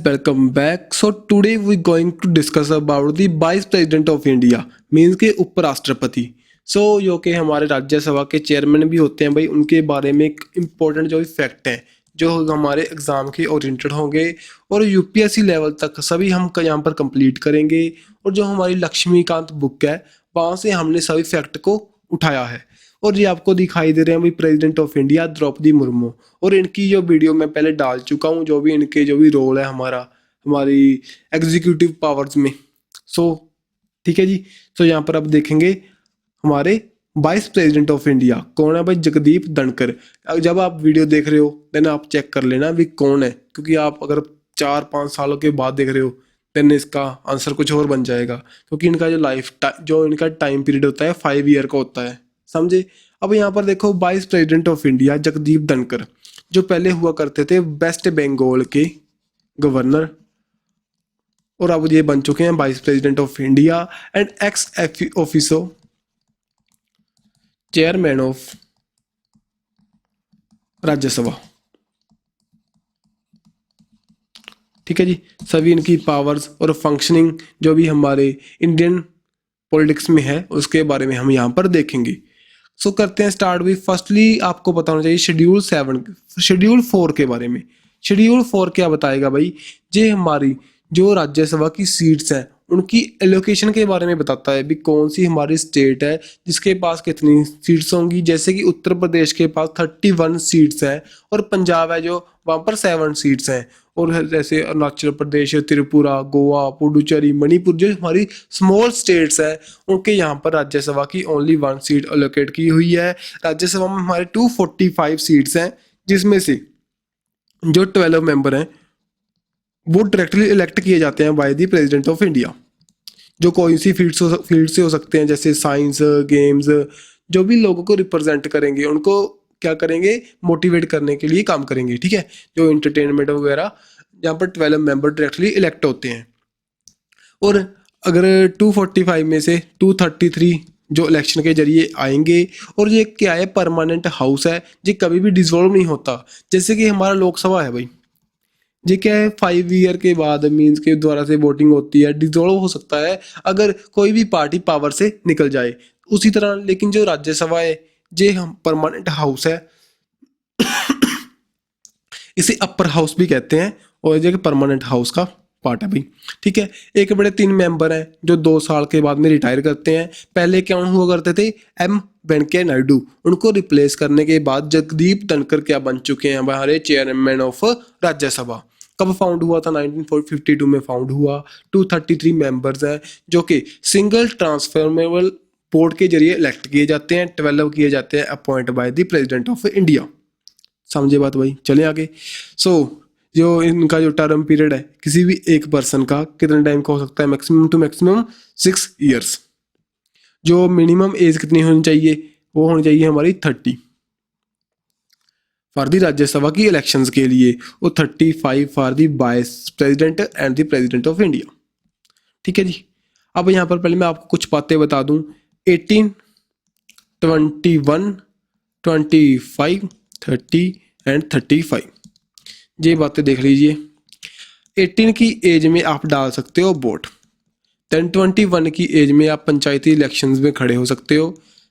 welcome back. So today we're going to discuss about the Vice President of India, means के उपराष्ट्रपति. जो कि हमारे राज्यसभा के चेयरमैन भी होते हैं भाई, उनके बारे में एक इम्पोर्टेंट जो फैक्ट हैं जो हमारे एग्जाम के ओरिएंटेड होंगे और यूपीएससी लेवल तक सभी हम यहाँ पर कंप्लीट करेंगे. और जो हमारी लक्ष्मीकांत बुक है वहाँ से हमने सभी फैक्ट को उठाया है. और ये आपको दिखाई दे रहे हैं भाई president of India Droupadi Murmu. और इनकी जो वीडियो मैं पहले डाल चुका हूँ, जो भी इनके जो भी रोल है हमारी एग्जीक्यूटिव पावर्स में. ठीक है जी. यहाँ पर आप देखेंगे हमारे वाइस प्रेसिडेंट ऑफ इंडिया कौन है भाई, जगदीप धनखड़. जब आप वीडियो देख रहे हो देन आप चेक कर लेना भी कौन है, क्योंकि आप अगर 4-5 सालों के बाद देख रहे हो देन इसका आंसर कुछ और बन जाएगा, क्योंकि इनका जो इनका टाइम पीरियड होता है 5 ईयर का होता है, समझे. अब यहाँ पर देखो vice president of India Jagdeep Dhankhar जो पहले हुआ करते थे वेस्ट बंगाल के गवर्नर, और अब ये बन चुके हैं vice president of India and x officer chairman of Rajya Sabha. ठीक है जी. सभी इनकी पावर्स और फंक्शनिंग जो भी हमारे इंडियन पॉलिटिक्स में है उसके बारे में हम यहाँ पर देखेंगे. करते हैं स्टार्ट भी. फर्स्टली आपको पता होना चाहिए शेड्यूल 4 के बारे में. शेड्यूल 4 क्या बताएगा भाई, ये हमारी जो राज्यसभा की सीट्स हैं उनकी एलोकेशन के बारे में बताता है भी कौन सी हमारी स्टेट है जिसके पास कितनी सीट्स होंगी. जैसे कि उत्तर प्रदेश के पास 31 सीट्स हैं और पंजाब है जो वहाँ पर 7 सीट्स हैं. और जैसे अरुणाचल प्रदेश, त्रिपुरा, गोवा, पुडुचेरी, मणिपुर जो हमारी स्मॉल स्टेट्स हैं उनके यहाँ पर राज्यसभा की ओनली 1 सीट एलोकेट की हुई है. राज्यसभा में हमारे 245 सीट्स हैं, जिसमें से जो 12 मेंबर हैं वो डायरेक्टली इलेक्ट किए जाते हैं bye the president of India, जो कोई सी फील्ड से हो सकते हैं, जैसे साइंस, गेम्स. जो भी लोगों को रिप्रेजेंट करेंगे उनको क्या करेंगे, मोटिवेट करने के लिए काम करेंगे. ठीक है. जो एंटरटेनमेंट वगैरह, यहाँ पर 12 मेंबर डायरेक्टली इलेक्ट होते हैं. और अगर 245 में से 233 जो इलेक्शन के जरिए आएंगे, और ये क्या है, परमानेंट हाउस है, ये कभी भी डिसॉल्व नहीं होता. जैसे कि हमारा लोकसभा है भाई, ये क्या है 5 ईयर के बाद मीन्स के द्वारा से वोटिंग होती है, डिसॉल्व हो सकता है अगर कोई भी पार्टी पावर से निकल जाए. उसी तरह लेकिन जो राज्यसभा है ये हम परमानेंट हाउस है, इसे अपर हाउस भी कहते हैं, और ये परमानेंट हाउस का पार्ट है भाई. ठीक है. एक बड़े 3 मेंबर हैं जो 2 साल के बाद में रिटायर करते हैं. पहले क्या हुआ करते थे, एम वेंकैया नायडू. उनको रिप्लेस करने के बाद जगदीप धनखड़ क्या बन चुके हैं हमारे चेयरमैन ऑफ राज्यसभा. कब फाउंड हुआ था, 1952 में फाउंड हुआ. 233 मेंबर्स हैं जो कि सिंगल ट्रांसफॉर्मेबल वोट के जरिए इलेक्ट किए जाते हैं. 12 किए जाते हैं appoint by the president of India. समझे बात भाई. चले आगे. जो इनका जो टर्म पीरियड है किसी भी एक पर्सन का कितने टाइम का हो सकता है, मैक्सिमम टू मैक्सिमम 6 ईयर्स. जो मिनिमम एज कितनी होनी चाहिए, वो होनी चाहिए हमारी 30 फॉर दी राज्यसभा की इलेक्शंस के लिए, और 35 for the vice president and the president of India. ठीक है जी. अब यहाँ पर पहले मैं आपको कुछ बातें बता दूं. 18, 21, 25, 30 एंड 35 ये बातें देख लीजिए. 18 की एज में आप डाल सकते हो वोट. देन 21 की एज में आप पंचायती इलेक्शंस में खड़े हो सकते हो.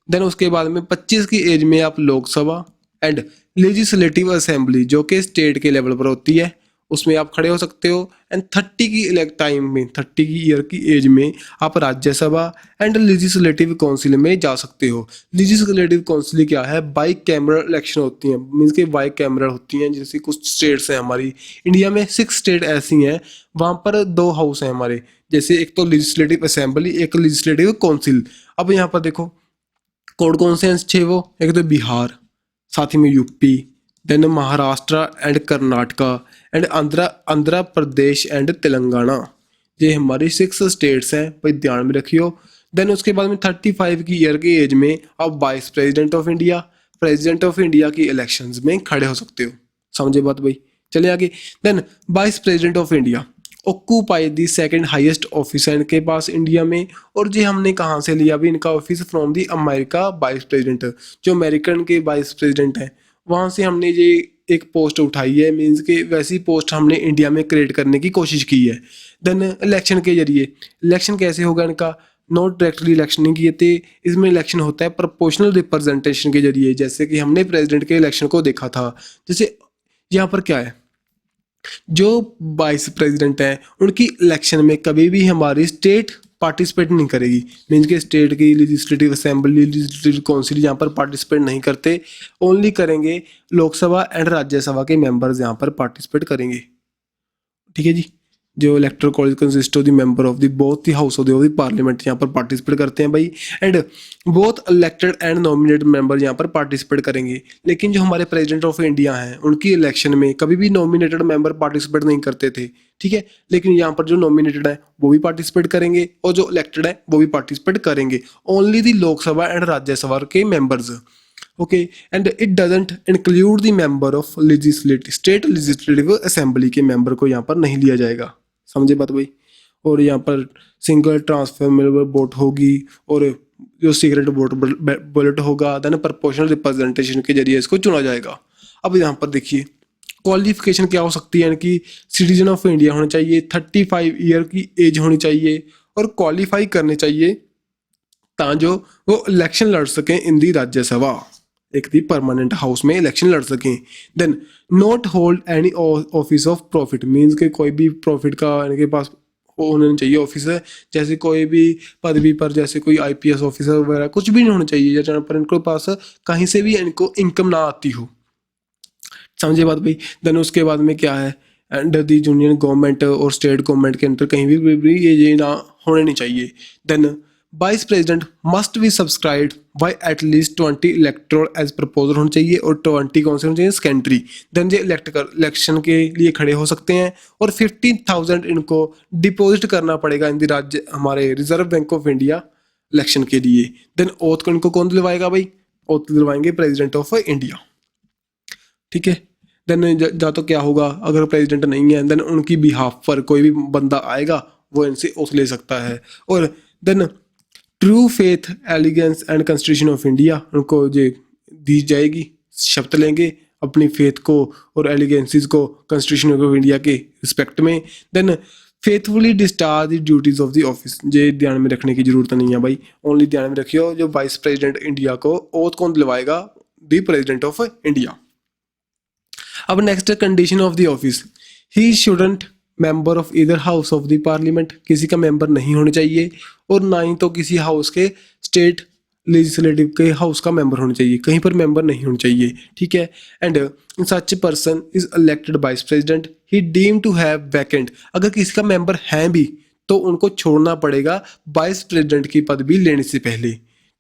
देन उसके बाद में 25 की एज में आप लोकसभा एंड लेजिस्लेटिव असेंबली जो कि स्टेट के लेवल पर होती है उसमें आप खड़े हो सकते हो. एंड 30 की टाइम में 30 की ईयर की एज में आप राज्यसभा एंड लेजिस्लेटिव काउंसिल में जा सकते हो. लेजिस्लेटिव काउंसिल क्या है, बाई कैमरल इलेक्शन होती हैं, मीन्स के बाई कैमरल होती हैं. जैसे कुछ स्टेट्स हैं हमारी इंडिया में, 6 स्टेट ऐसी हैं वहाँ पर 2 हाउस हैं हमारे. जैसे एक तो लेजिस्लेटिव असेंबली, एक लेजिस्लेटिव काउंसिल. अब यहाँ पर देखो कौन से हैं 6 वो, एक तो बिहार, साथ ही में UP, then Maharashtra and Karnataka and Andhra Pradesh and Telangana. ये हमारी 6 स्टेट्स हैं भाई, ध्यान में रखियो. देन उसके बाद में 35 की ईयर की एज में आप वाइस प्रेसिडेंट ऑफ इंडिया की इलेक्शंस में खड़े हो सकते हो. समझे बात भाई. चले आगे. Then vice president of India occupy the 2nd highest office है इनके पास इंडिया में. और ये हमने कहाँ से लिया भी इनका office, from the America vice president. जो अमेरिकन के वाइस प्रेसिडेंट हैं वहाँ से हमने ये एक पोस्ट उठाई है, मीन्स कि वैसी पोस्ट हमने इंडिया में क्रिएट करने की कोशिश की है। देन इलेक्शन के जरिए, इलेक्शन कैसे होगा इनका, नॉट डायरेक्टली इलेक्शन नहीं किए थे, इसमें इलेक्शन होता है प्रोपोर्शनल रिप्रेजेंटेशन के जरिए, जैसे कि हमने प्रेसिडेंट के इलेक्शन को देखा था। जैसे यहाँ पर क्या है, जो वाइस प्रेसिडेंट है उनकी इलेक्शन में कभी भी हमारी स्टेट पार्टिसिपेट नहीं करेगी, मीन्स के स्टेट की लेजिस्लेटिव असेंबली, लेजिस्लेटिव काउंसिल यहाँ पर पार्टिसिपेट नहीं करते, ओनली करेंगे लोकसभा एंड राज्यसभा के मेंबर्स यहाँ पर पार्टिसिपेट करेंगे। ठीक है जी, जो electoral college consist of the member of the both the house of the parliament यहाँ पर पार्टिसिपेट करते हैं भाई, and both elected and nominated member यहाँ पर पार्टिसिपेट करेंगे। लेकिन जो हमारे प्रेसिडेंट ऑफ इंडिया हैं उनकी इलेक्शन में कभी भी नॉमिनेटेड मेंबर पार्टिसिपेट नहीं करते थे, ठीक है। लेकिन यहाँ पर जो नॉमिनेटेड है वो भी पार्टिसिपेट करेंगे और जो इलेक्टेड है वो भी पार्टिसिपेट करेंगे, only the Lok Sabha and Rajya Sabha के members. Okay, and it doesn't include the member of legislative state legislative assembly के मेंबर को यहाँ पर नहीं लिया जाएगा, समझे बात भाई। और यहाँ पर सिंगल ट्रांसफरेबल वोट होगी और जो सीक्रेट वोट बैलेट होगा, देन प्रोपोर्शनल रिप्रेजेंटेशन के जरिए इसको चुना जाएगा। अब यहाँ पर देखिए क्वालिफिकेशन क्या हो सकती है, इनकी सिटीजन ऑफ इंडिया होना चाहिए, 35 ईयर की एज होनी चाहिए और क्वालिफाई करने चाहिए ताजो वो इलेक्शन लड़ सकें इन दी राज्यसभा, एक दी परमानेंट हाउस में इलेक्शन लड़ सकें। Then not hold any office of profit, means के कोई भी प्रॉफिट का इनके पास होना चाहिए ऑफिस है, जैसे कोई भी पदवी पर, जैसे कोई आईपीएस ऑफिसर वगैरह कुछ भी नहीं होना चाहिए जहाँ पर इनके पास कहीं से भी इनको इनकम ना आती हो, समझे बात भाई। देन उसके बाद में क्या है, अंडर दी यूनियन गवर्नमेंट और स्टेट गवर्नमेंट के अंदर कहीं भी ये ना होने नहीं चाहिए। Then vice president must be subscribed by at least 20 electoral as proposal होना चाहिए और 20 कौन से होने चाहिए, सेकेंडरी। देन ये इलेक्शन के लिए खड़े हो सकते हैं और 15,000 इनको डिपॉजिट करना पड़ेगा इन राज्य हमारे reserve bank of India election के लिए। देन ओथ को इनको कौन दिलवाएगा भाई, ओथ दिलवाएंगे प्रेसिडेंट ऑफ इंडिया, ठीक है। देन जा तो क्या होगा, अगर प्रेसिडेंट नहीं है देन उनकी बिहाफ पर कोई भी बंदा आएगा वो इनसे ओथ ले सकता है। और then true faith allegiance and constitution of India उनको जो दी जाएगी, शपथ लेंगे अपनी फेथ को और एलिगेंसीज को कॉन्स्टिट्यूशन ऑफ इंडिया के रिस्पेक्ट में। Then faithfully discharge the duties of the office, ये ध्यान में रखने की जरूरत नहीं है भाई, ओनली ध्यान में रखियो जो वाइस प्रेसिडेंट इंडिया को ओथ कौन दिलवाएगा, द प्रेसिडेंट ऑफ इंडिया। अब next condition of the office, he shouldn't member of इधर हाउस ऑफ द पार्लियामेंट, किसी का मेंबर नहीं होना चाहिए और ना ही तो किसी हाउस के स्टेट लेजिस्लेटिव के हाउस का मेंबर होना चाहिए, कहीं पर मेंबर नहीं होना चाहिए, ठीक है। And such person is elected vice president he deem to have vacant, अगर किसी का मेंबर है भी तो उनको छोड़ना पड़ेगा वाइस प्रेसिडेंट की पदवी लेने से पहले,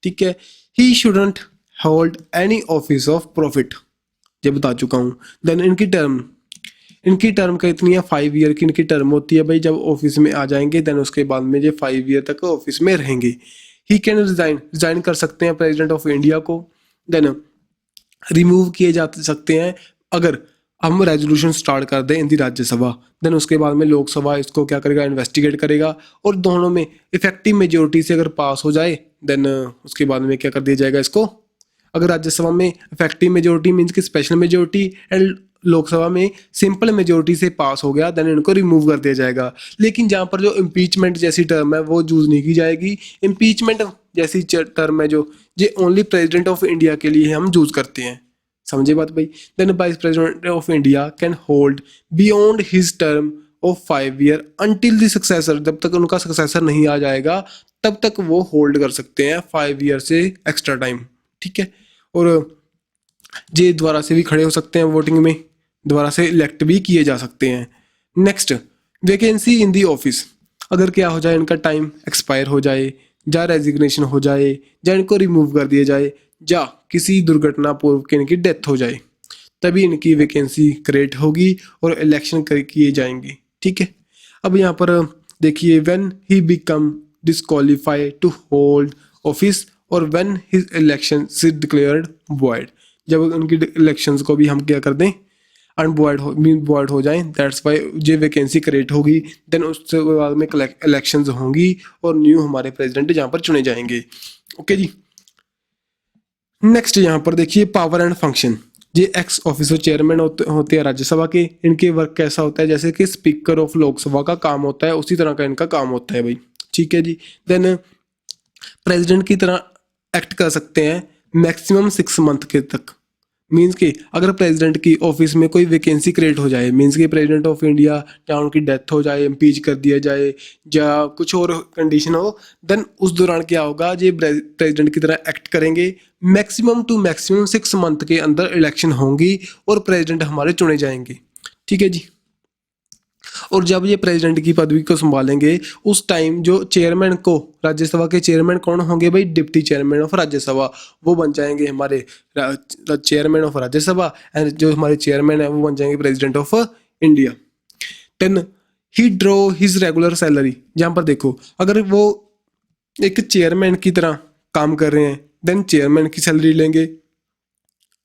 ठीक है। He shouldn't hold any office of profit, ये बता चुका हूँ। देन इनकी टर्म कितनी है, 5 ईयर की इनकी टर्म होती है भाई, जब ऑफिस में आ जाएंगे देन उसके बाद में ये 5 ईयर तक ऑफिस में रहेंगे। ही कैन रिजाइन कर सकते हैं प्रेसिडेंट ऑफ इंडिया को, देन रिमूव किए जा सकते हैं अगर हम रेजोल्यूशन स्टार्ट कर दें इन दी राज्यसभा, देन उसके बाद में लोकसभा इसको क्या करेगा, इन्वेस्टिगेट करेगा और दोनों में इफेक्टिव मेजोरिटी से अगर पास हो जाए देन उसके बाद में क्या कर दिया जाएगा इसको, अगर राज्यसभा में इफेक्टिव मेजोरिटी मीन्स की स्पेशल मेजोरिटी एंड लोकसभा में सिंपल मेजोरिटी से पास हो गया देन इनको रिमूव कर दिया जाएगा। लेकिन जहाँ पर जो इम्पीचमेंट जैसी टर्म है वो यूज नहीं की जाएगी, इम्पीचमेंट जैसी टर्म है जो ये ओनली प्रेसिडेंट ऑफ इंडिया के लिए हम यूज करते हैं, समझे बात भाई। Then vice president of India can hold beyond his term of 5 year until the successor, जब तक उनका सक्सेसर नहीं आ जाएगा तब तक वो होल्ड कर सकते हैं 5 ईयर से एक्स्ट्रा टाइम, ठीक है। और ये दोबारा से भी खड़े हो सकते हैं वोटिंग में, दोबारा से इलेक्ट भी किए जा सकते हैं। Next vacancy in the office, अगर क्या हो जाए इनका टाइम एक्सपायर हो जाए या रेजिग्नेशन हो जाए या इनको रिमूव कर दिया जाए या किसी दुर्घटना पूर्व के इनकी डेथ हो जाए तभी इनकी वैकेंसी क्रिएट होगी और इलेक्शन किए जाएंगे, ठीक है। अब यहाँ पर देखिए when he become disqualified to hold office और when his election is declared void, जब उनकी इलेक्शंस को भी हम क्या कर दें अनवॉइड हो जाएं, दैट्स वाई ये वैकेंसी क्रिएट होगी, देन उसके बाद में इलेक्शंस होंगी और न्यू हमारे प्रेसिडेंट यहाँ पर चुने जाएंगे। ओके जी, नेक्स्ट यहाँ पर देखिए पावर एंड फंक्शन, ये एक्स ऑफिसर चेयरमैन होते हैं राज्यसभा के। इनके वर्क कैसा होता है, जैसे कि स्पीकर ऑफ लोकसभा का काम होता है उसी तरह का इनका काम होता है भाई, ठीक है जी। देन प्रेसिडेंट की तरह एक्ट कर सकते हैं मैक्सिमम 6 मंथ के तक। मीन्स कि अगर प्रेसिडेंट की ऑफिस में कोई वैकेंसी क्रिएट हो जाए, मीन्स कि प्रेसिडेंट ऑफ इंडिया या उनकी डेथ हो जाए, इम्पीच कर दिया जाए या कुछ और कंडीशन हो, देन उस दौरान क्या होगा, ये प्रेसिडेंट की तरह एक्ट करेंगे। मैक्सिमम टू मैक्सिमम 6 मंथ के अंदर इलेक्शन होंगी और प्रेसिडेंट हमारे चुने जाएंगे, ठीक है जी। और जब ये प्रेसिडेंट की पदवी को संभालेंगे उस टाइम जो चेयरमैन को, राज्यसभा के चेयरमैन कौन होंगे भाई, डिप्टी चेयरमैन ऑफ राज्यसभा, वो बन जाएंगे हमारे चेयरमैन ऑफ राज्यसभा। एंड जो हमारे चेयरमैन है वो बन जाएंगे president of India. Then he draw his regular salary. यहाँ पर देखो, अगर वो एक चेयरमैन की तरह काम कर रहे हैं देन चेयरमैन की सैलरी लेंगे।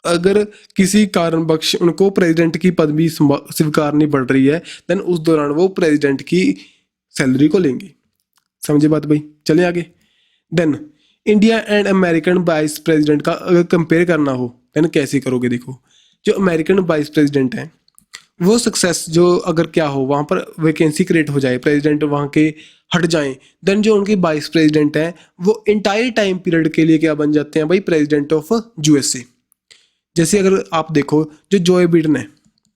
अगर किसी कारणवश उनको प्रेसिडेंट की पदवी स्वीकारनी पड़ रही है देन उस दौरान वो प्रेसिडेंट की सैलरी को लेंगे। समझे बात भाई, चले आगे। Then India and American vice president का अगर कंपेयर करना हो देन कैसे करोगे, देखो जो अमेरिकन वाइस प्रेसिडेंट हैं वो सक्सेस जो अगर क्या हो, वहाँ पर वैकेंसी क्रिएट हो जाए, प्रेसिडेंट वहाँ के हट जाएं, देन जो उनके वाइस प्रेसिडेंट हैं वो इंटायर टाइम पीरियड के लिए क्या बन जाते हैं भाई, प्रेसिडेंट ऑफ यूएसए। जैसे अगर आप देखो जो जोए बिडेन है,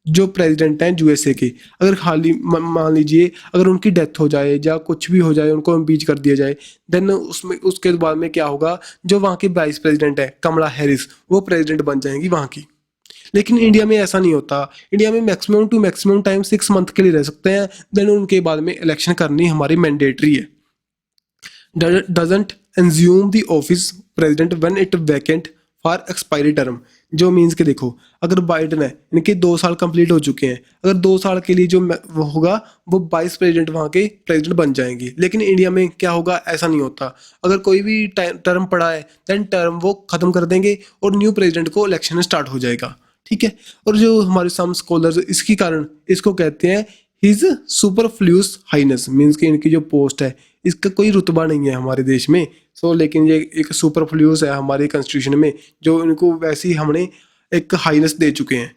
जो प्रेसिडेंट हैं यूएसए के, अगर खाली मान लीजिए अगर उनकी डेथ हो जाए या कुछ भी हो जाए, उनको इम्पीच कर दिया जाए, देन उसमें उसके बाद में क्या होगा, जो वहाँ की वाइस प्रेसिडेंट है कमला हैरिस, वो प्रेसिडेंट बन जाएंगी वहाँ की। लेकिन इंडिया में ऐसा नहीं होता। इंडिया में maximum to maximum time 6 month के लिए रह सकते हैं, देन उनके बाद में इलेक्शन करनी हमारी मैंडेटरी है। Doesn't assume the office president when it vacant for expiry term. जो मीन्स के देखो, अगर बाइडन है, इनके 2 साल कंप्लीट हो चुके हैं, अगर 2 साल के लिए जो वो होगा वो वाइस प्रेसिडेंट वहाँ के प्रेसिडेंट बन जाएंगे। लेकिन इंडिया में क्या होगा, ऐसा नहीं होता। अगर कोई भी टर्म पड़ा है देन टर्म वो खत्म कर देंगे और न्यू प्रेसिडेंट को इलेक्शन स्टार्ट हो जाएगा, ठीक है। और जो हमारे सम स्कॉलर्स इसकी कारण इसको कहते हैं हिज सुपरफ्लूस हाइनेस, मीन्स कि इनकी जो पोस्ट है इसका कोई रुतबा नहीं है हमारे देश में। सो लेकिन ये एक सुपरफ्लूस है हमारे कॉन्स्टिट्यूशन में, जो इनको वैसे ही हमने एक हाइनेस दे चुके हैं।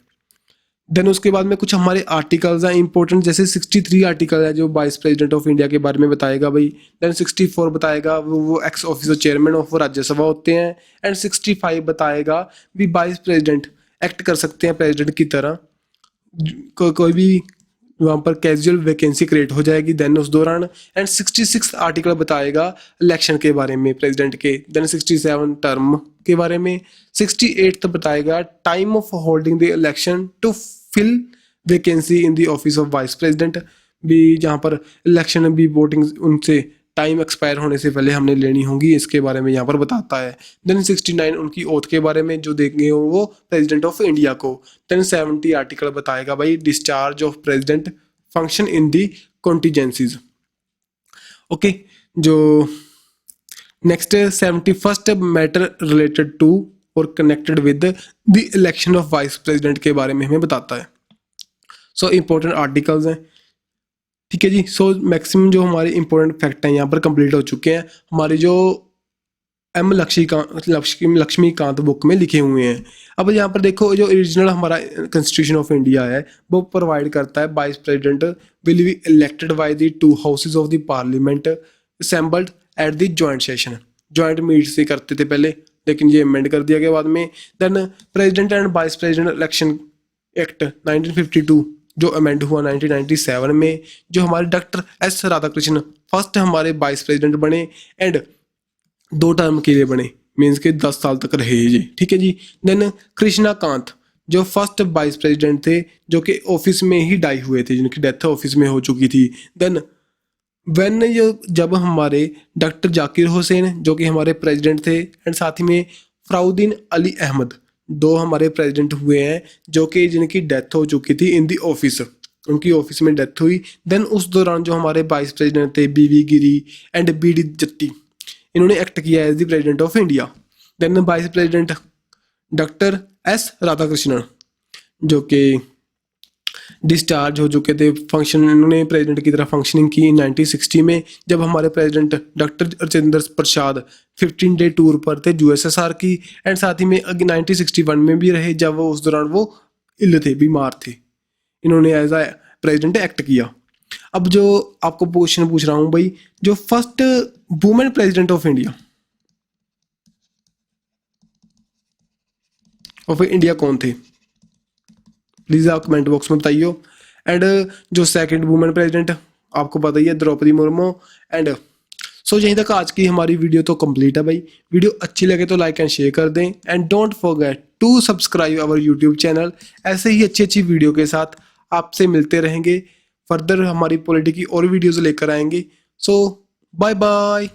देन उसके बाद में कुछ हमारे आर्टिकल्स हैं इंपॉर्टेंट, जैसे 63 आर्टिकल है जो वाइस प्रेसिडेंट ऑफ इंडिया के बारे में बताएगा भाई। देन 64 बताएगा वो x officer chairman of Rajya Sabha होते हैं। एंड 65 बताएगा भी वाइस प्रेसिडेंट एक्ट कर सकते हैं प्रेसिडेंट की तरह, कोई भी वहाँ पर कैजुअल वैकेंसी क्रिएट हो जाएगी देन उस दौरान। एंड 66 आर्टिकल बताएगा इलेक्शन के बारे में प्रेसिडेंट के। देन 67 टर्म के बारे में। 68 बताएगा time of holding the election to fill vacancy in the office of vice president, भी जहाँ पर इलेक्शन भी वोटिंग उनसे टाइम एक्सपायर होने से पहले हमने लेनी होगी, इसके बारे में यहाँ पर बताता है। देन 69 उनकी ओथ के बारे में जो देंगे वो प्रेसिडेंट ऑफ इंडिया को। देन 70 आर्टिकल बताएगा भाई discharge of president function in the contingencies. Okay, जो next 71st matter related to और connected with the election of vice president के बारे में हमें बताता है। सो इंपॉर्टेंट आर्टिकल्स हैं, ठीक है जी। सो मैक्सिमम जो हमारे इंपॉर्टेंट फैक्ट हैं यहाँ पर कंप्लीट हो चुके हैं, हमारी जो एम लक्ष्मीकांत बुक में लिखे हुए हैं। अब यहाँ पर देखो जो ओरिजिनल हमारा कॉन्स्टिट्यूशन ऑफ इंडिया है वो प्रोवाइड करता है vice president will be elected by the 2 houses of the parliament assembled at the joint session. Joint meet से करते थे पहले, लेकिन ये अमेंड कर दिया गया बाद में। Then president and vice president election act 1952 जो अमेंड हुआ 1997 में, जो हमारे डॉक्टर एस राधाकृष्णन फर्स्ट हमारे वाइस प्रेसिडेंट बने एंड 2 टर्म के लिए बने, मीन्स के 10 साल तक रहे ये, ठीक है जी। देन कृष्णा कांत जो फर्स्ट वाइस प्रेसिडेंट थे जो कि ऑफिस में ही डाई हुए थे, जिनकी डेथ ऑफिस में हो चुकी थी। देन जब हमारे डॉक्टर जाकिर हुसैन जो कि हमारे प्रेसिडेंट थे एंड साथ ही में फराउद्दीन अली अहमद 2 हमारे प्रेसिडेंट हुए हैं जो कि जिनकी डेथ हो चुकी थी इन दी ऑफिस, उनकी ऑफिस में डेथ हुई। देन उस दौरान जो हमारे वाइस प्रेसिडेंट थे बीवी गिरी एंड बीडी जट्टी, इन्होंने एक्ट किया as the president of India. Then vice president doctor S Radhakrishnan जो कि डिस्चार्ज हो चुके थे। फंक्शन इन्होंने प्रेसिडेंट की तरह फंक्शनिंग की 1960 में, जब हमारे president doctor Rajendra Prasad 15 day tour पर थे यूएसएसआर की, एंड साथ ही में 1961 में भी रहे, जब वो उस दौरान वो इल थे, बीमार थे। इन्होंने एज अ प्रेसिडेंट एक्ट किया। अब जो आपको क्वेश्चन पूछ रहा हूँ भाई, जो first women president of India कौन थे? प्लीज़ आप कमेंट बॉक्स में बताइए। एंड जो सेकंड वुमेन प्रेसिडेंट आपको पता ही है, द्रौपदी मुर्मू। एंड सो यहीं तक आज की हमारी वीडियो तो कंप्लीट है भाई। वीडियो अच्छी लगे तो लाइक एंड शेयर कर दें, and don't forget to subscribe our YouTube channel. ऐसे ही अच्छी अच्छी वीडियो के साथ आपसे मिलते रहेंगे। फर्दर हमारी पॉलिटी की और वीडियोज़ लेकर आएंगे। सो बाय बाय।